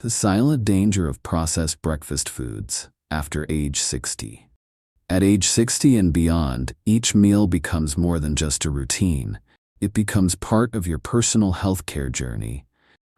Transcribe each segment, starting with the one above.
The silent danger of processed breakfast foods after age 60. At age 60 and beyond, each meal becomes more than just a routine. It becomes part of your personal healthcare journey,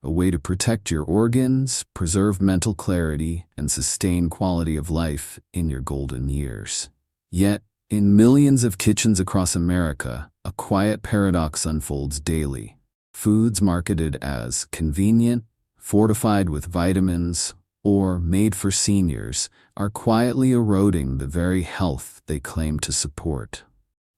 a way to protect your organs, preserve mental clarity, and sustain quality of life in your golden years. Yet, in millions of kitchens across America, a quiet paradox unfolds daily. Foods marketed as convenient, fortified with vitamins, or made for seniors are quietly eroding the very health they claim to support.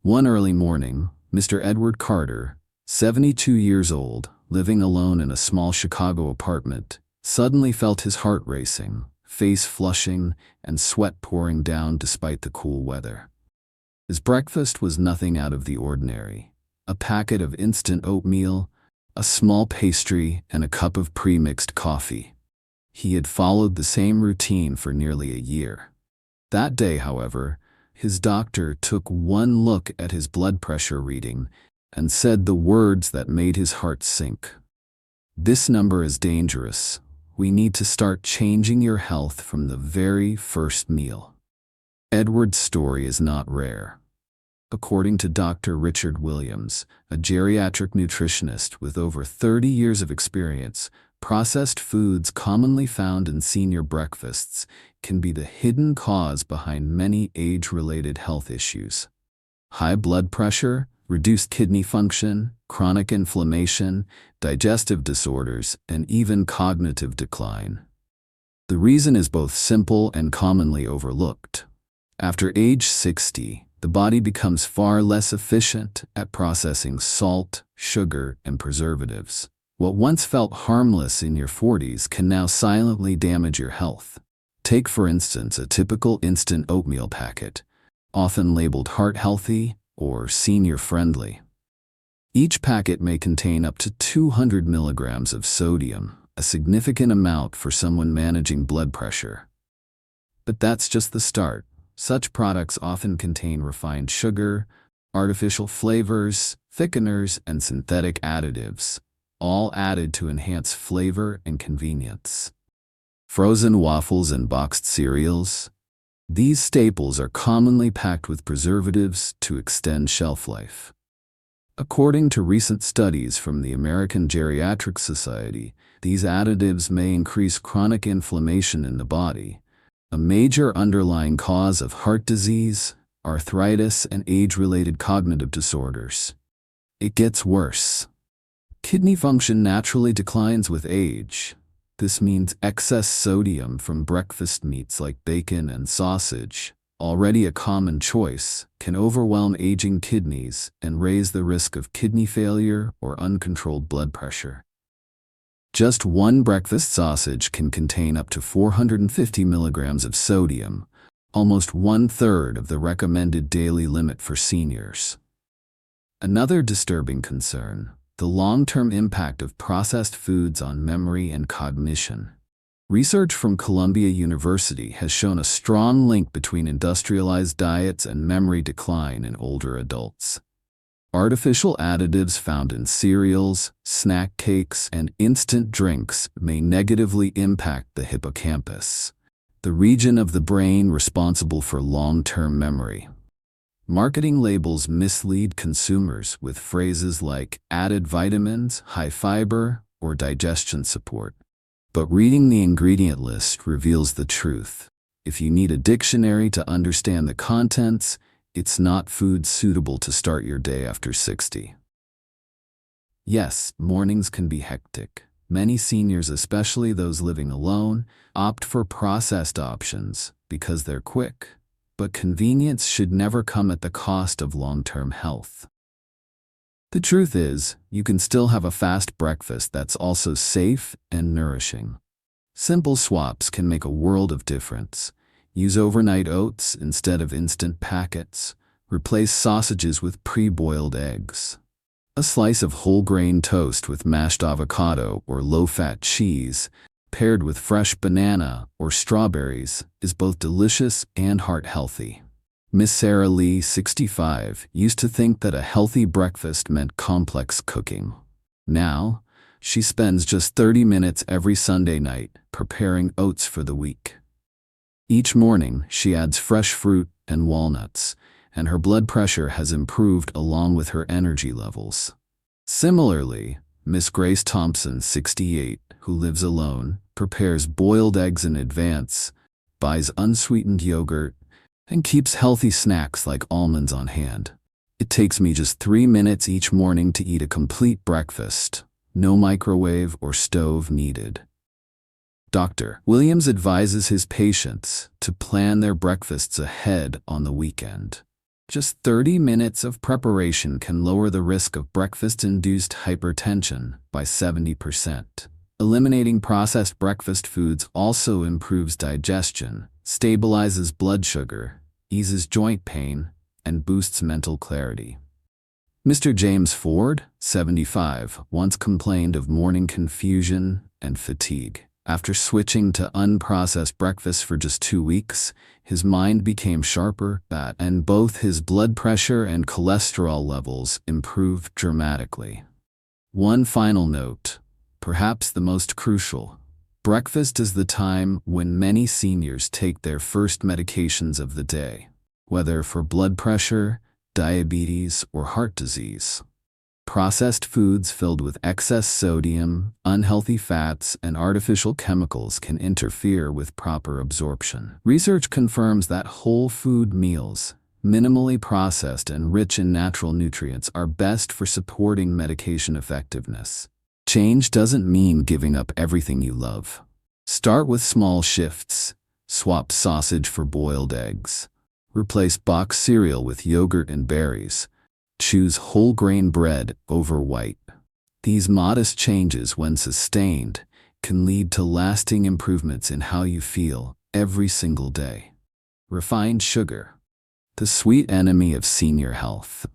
One early morning, Mr. Edward Carter, 72 years old, living alone in a small Chicago apartment, suddenly felt his heart racing, face flushing, and sweat pouring down despite the cool weather. His breakfast was nothing out of the ordinary. A packet of instant oatmeal, a small pastry, and a cup of pre-mixed coffee. He had followed the same routine for nearly a year. That day, however, his doctor took one look at his blood pressure reading and said the words that made his heart sink. "This number is dangerous. We need to start changing your health from the very first meal." Edward's story is not rare. According to Dr. Richard Williams, a geriatric nutritionist with over 30 years of experience, processed foods commonly found in senior breakfasts can be the hidden cause behind many age-related health issues. High blood pressure, reduced kidney function, chronic inflammation, digestive disorders, and even cognitive decline. The reason is both simple and commonly overlooked. After age 60, the body becomes far less efficient at processing salt, sugar, and preservatives. What once felt harmless in your 40s can now silently damage your health. Take, for instance, a typical instant oatmeal packet, often labeled heart-healthy or senior-friendly. Each packet may contain up to 200 milligrams of sodium, a significant amount for someone managing blood pressure. But that's just the start. Such products often contain refined sugar, artificial flavors, thickeners, and synthetic additives, all added to enhance flavor and convenience. Frozen waffles and boxed cereals. These staples are commonly packed with preservatives to extend shelf life. According to recent studies from the American Geriatric Society, these additives may increase chronic inflammation in the body, a major underlying cause of heart disease, arthritis, and age-related cognitive disorders. It gets worse. Kidney function naturally declines with age. This means excess sodium from breakfast meats like bacon and sausage, already a common choice, can overwhelm aging kidneys and raise the risk of kidney failure or uncontrolled blood pressure. Just one breakfast sausage can contain up to 450 milligrams of sodium, almost 1/3 of the recommended daily limit for seniors. Another disturbing concern: the long-term impact of processed foods on memory and cognition. Research from Columbia University has shown a strong link between industrialized diets and memory decline in older adults. Artificial additives found in cereals, snack cakes, and instant drinks may negatively impact the hippocampus, the region of the brain responsible for long-term memory. Marketing labels mislead consumers with phrases like added vitamins, high fiber, or digestion support. But reading the ingredient list reveals the truth. If you need a dictionary to understand the contents, it's not food suitable to start your day after 60. Yes, mornings can be hectic. Many seniors, especially those living alone, opt for processed options because they're quick. But convenience should never come at the cost of long-term health. The truth is, you can still have a fast breakfast that's also safe and nourishing. Simple swaps can make a world of difference. Use overnight oats instead of instant packets. Replace sausages with pre-boiled eggs. A slice of whole grain toast with mashed avocado or low-fat cheese, paired with fresh banana or strawberries, is both delicious and heart-healthy. Miss Sarah Lee, 65, used to think that a healthy breakfast meant complex cooking. Now, She spends just 30 minutes every Sunday night preparing oats for the week. Each morning, she adds fresh fruit and walnuts, and her blood pressure has improved along with her energy levels. Similarly, Miss Grace Thompson, 68, who lives alone, prepares boiled eggs in advance, buys unsweetened yogurt, and keeps healthy snacks like almonds on hand. It takes me just 3 minutes each morning to eat a complete breakfast. No microwave or stove needed. Dr. Williams advises his patients to plan their breakfasts ahead on the weekend. Just 30 minutes of preparation can lower the risk of breakfast-induced hypertension by 70%. Eliminating processed breakfast foods also improves digestion, stabilizes blood sugar, eases joint pain, and boosts mental clarity. Mr. James Ford, 75, once complained of morning confusion and fatigue. After switching to unprocessed breakfast for just 2 weeks, his mind became sharper, and both his blood pressure and cholesterol levels improved dramatically. One final note, perhaps the most crucial. Breakfast is the time when many seniors take their first medications of the day, whether for blood pressure, diabetes, or heart disease. Processed foods filled with excess sodium, unhealthy fats, and artificial chemicals can interfere with proper absorption. Research confirms that whole food meals, minimally processed and rich in natural nutrients, are best for supporting medication effectiveness. Change doesn't mean giving up everything you love. Start with small shifts. Swap sausage for boiled eggs. Replace boxed cereal with yogurt and berries. Choose whole grain bread over white. These modest changes, when sustained, can lead to lasting improvements in how you feel every single day. Refined sugar, the sweet enemy of senior health.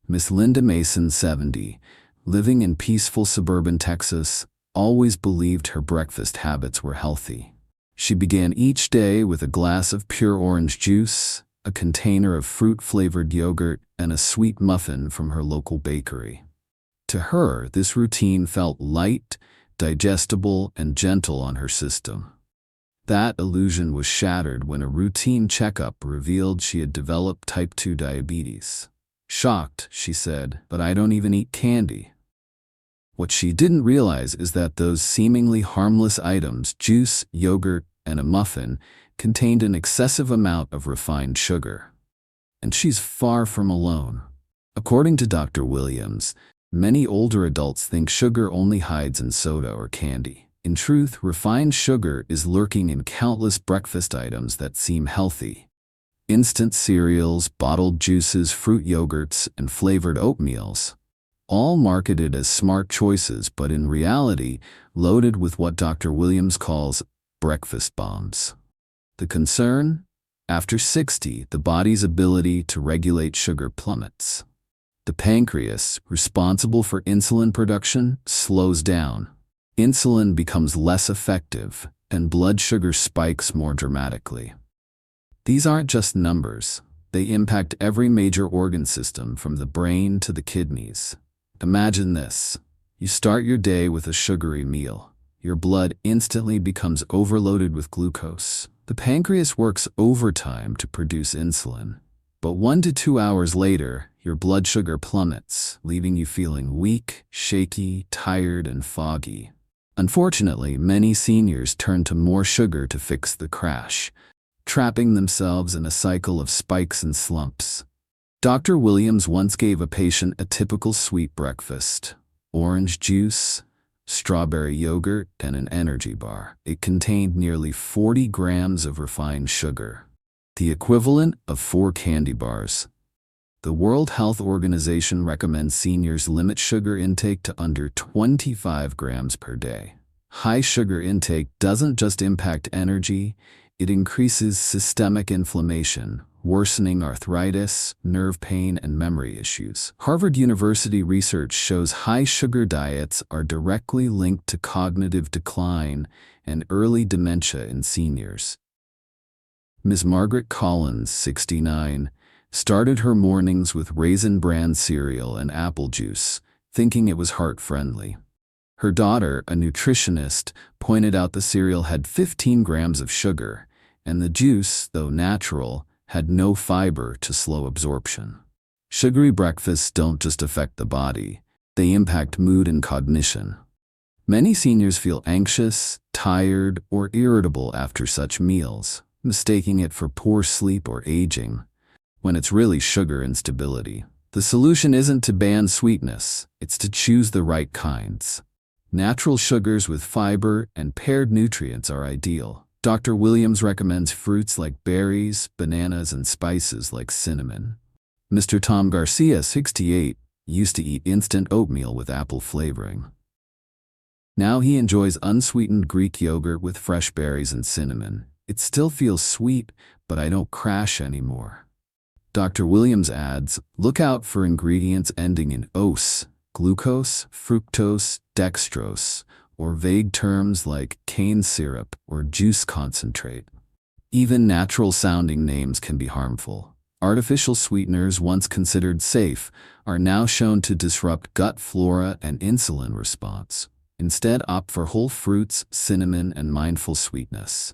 Miss Linda Mason, 70, living in peaceful suburban Texas, always believed her breakfast habits were healthy. She began each day with a glass of pure orange juice, a container of fruit-flavored yogurt, and a sweet muffin from her local bakery. To her, this routine felt light, digestible, and gentle on her system. That illusion was shattered when a routine checkup revealed she had developed type 2 diabetes. Shocked, she said, "But I don't even eat candy." What she didn't realize is that those seemingly harmless items, juice, yogurt, and a muffin, contained an excessive amount of refined sugar. And she's far from alone. According to Dr. Williams, many older adults think sugar only hides in soda or candy. In truth, refined sugar is lurking in countless breakfast items that seem healthy. Instant cereals, bottled juices, fruit yogurts, and flavored oatmeals. All marketed as smart choices, but in reality, loaded with what Dr. Williams calls breakfast bombs. The concern? After 60, the body's ability to regulate sugar plummets. The pancreas, responsible for insulin production, slows down. Insulin becomes less effective, and blood sugar spikes more dramatically. These aren't just numbers. They impact every major organ system from the brain to the kidneys. Imagine this. You start your day with a sugary meal. Your blood instantly becomes overloaded with glucose. The pancreas works overtime to produce insulin. But 1 to 2 hours later, your blood sugar plummets, leaving you feeling weak, shaky, tired, and foggy. Unfortunately, many seniors turn to more sugar to fix the crash, trapping themselves in a cycle of spikes and slumps. Dr. Williams once gave a patient a typical sweet breakfast: orange juice, strawberry yogurt, and an energy bar. It contained nearly 40 grams of refined sugar, the equivalent of 4 candy bars. The World Health Organization recommends seniors limit sugar intake to under 25 grams per day. High sugar intake doesn't just impact energy, it increases systemic inflammation, worsening arthritis, nerve pain, and memory issues. Harvard University research shows high sugar diets are directly linked to cognitive decline and early dementia in seniors. Ms. Margaret Collins, 69, started her mornings with Raisin Bran cereal and apple juice, thinking it was heart-friendly. Her daughter, a nutritionist, pointed out the cereal had 15 grams of sugar, and the juice, though natural, had no fiber to slow absorption. Sugary breakfasts don't just affect the body, they impact mood and cognition. Many seniors feel anxious, tired, or irritable after such meals, mistaking it for poor sleep or aging, when it's really sugar instability. The solution isn't to ban sweetness, it's to choose the right kinds. Natural sugars with fiber and paired nutrients are ideal. Dr. Williams recommends fruits like berries, bananas, and spices like cinnamon. Mr. Tom Garcia, 68, used to eat instant oatmeal with apple flavoring. Now he enjoys unsweetened Greek yogurt with fresh berries and cinnamon. It still feels sweet, but I don't crash anymore. Dr. Williams adds, look out for ingredients ending in ose, glucose, fructose, dextrose, or vague terms like cane syrup or juice concentrate. Even natural-sounding names can be harmful. Artificial sweeteners, once considered safe, are now shown to disrupt gut flora and insulin response. Instead, opt for whole fruits, cinnamon, and mindful sweetness.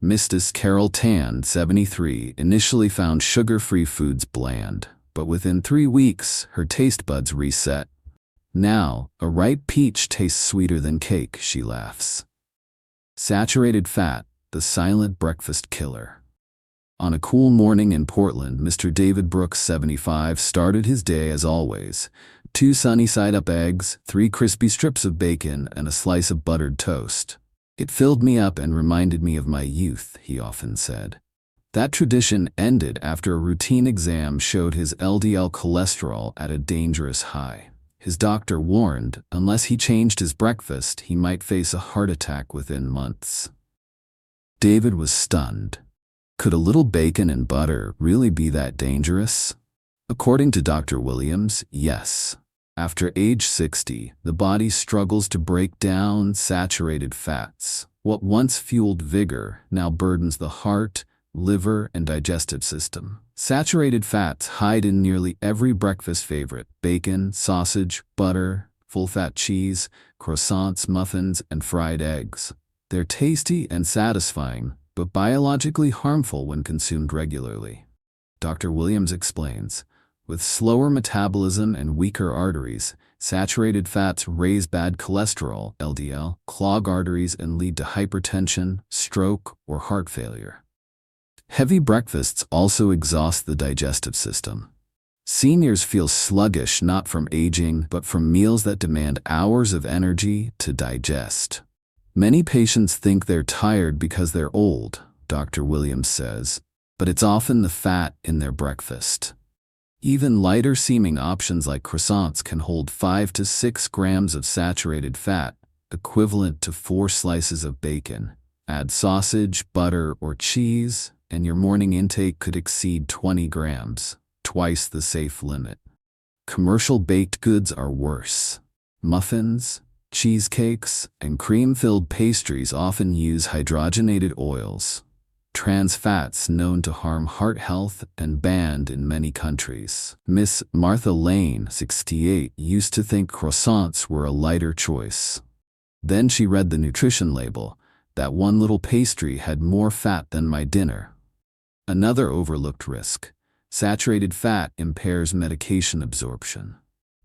Mrs. Carol Tan, 73, initially found sugar-free foods bland, but within 3 weeks, her taste buds reset. Now, a ripe peach tastes sweeter than cake, she laughs. Saturated fat, the silent breakfast killer. On a cool morning in Portland, Mr. David Brooks, 75, started his day as always. 2 sunny-side-up eggs, 3 crispy strips of bacon, and a slice of buttered toast. It filled me up and reminded me of my youth, he often said. That tradition ended after a routine exam showed his LDL cholesterol at a dangerous high. His doctor warned, unless he changed his breakfast, he might face a heart attack within months. David was stunned. Could a little bacon and butter really be that dangerous? According to Dr. Williams, yes. After age 60, the body struggles to break down saturated fats. What once fueled vigor now burdens the heart, liver, and digestive system. Saturated fats hide in nearly every breakfast favorite: bacon, sausage, butter, full-fat cheese, croissants, muffins, and fried eggs. They're tasty and satisfying, but biologically harmful when consumed regularly. Dr. Williams explains, with slower metabolism and weaker arteries, saturated fats raise bad cholesterol, LDL, clog arteries, and lead to hypertension, stroke, or heart failure. Heavy breakfasts also exhaust the digestive system. Seniors feel sluggish not from aging, but from meals that demand hours of energy to digest. Many patients think they're tired because they're old, Dr. Williams says, but it's often the fat in their breakfast. Even lighter-seeming options like croissants can hold 5 to 6 grams of saturated fat, equivalent to 4 slices of bacon. Add sausage, butter, or cheese, and your morning intake could exceed 20 grams, twice the safe limit. Commercial baked goods are worse. Muffins, cheesecakes, and cream-filled pastries often use hydrogenated oils, trans fats known to harm heart health and banned in many countries. Miss Martha Lane, 68, used to think croissants were a lighter choice. Then she read the nutrition label. That one little pastry had more fat than my dinner. Another overlooked risk: saturated fat impairs medication absorption.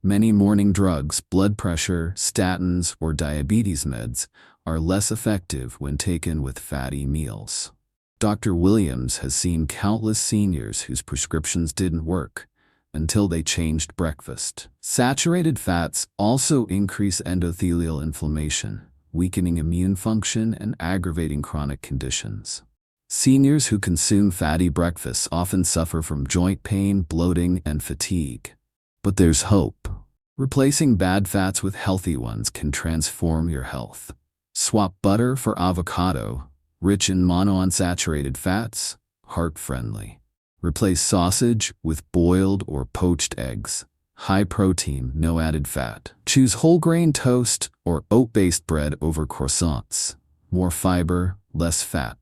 Many morning drugs, blood pressure, statins, or diabetes meds, are less effective when taken with fatty meals. Dr. Williams has seen countless seniors whose prescriptions didn't work until they changed breakfast. Saturated fats also increase endothelial inflammation, weakening immune function and aggravating chronic conditions. Seniors who consume fatty breakfasts often suffer from joint pain, bloating, and fatigue. But there's hope. Replacing bad fats with healthy ones can transform your health. Swap butter for avocado, rich in monounsaturated fats, heart-friendly. Replace sausage with boiled or poached eggs, high protein, no added fat. Choose whole grain toast or oat-based bread over croissants, more fiber, less fat.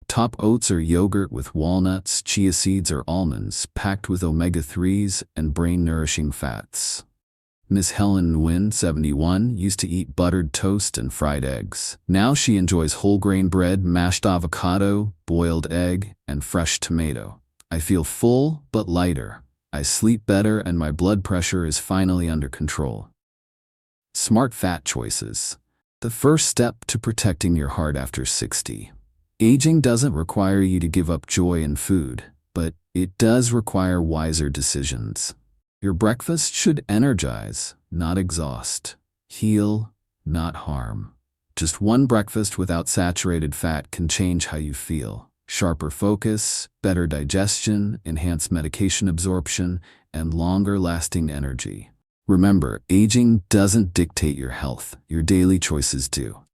Top oats or yogurt with walnuts, chia seeds, or almonds, packed with omega-3s and brain-nourishing fats. Miss Helen Nguyen, 71, used to eat buttered toast and fried eggs. Now she enjoys whole grain bread, mashed avocado, boiled egg, and fresh tomato. I feel full but lighter. I sleep better and my blood pressure is finally under control. Smart fat choices. The first step to protecting your heart after 60. Aging doesn't require you to give up joy in food, but it does require wiser decisions. Your breakfast should energize, not exhaust. Heal, not harm. Just one breakfast without saturated fat can change how you feel. Sharper focus, better digestion, enhanced medication absorption, and longer-lasting energy. Remember, aging doesn't dictate your health. Your daily choices do.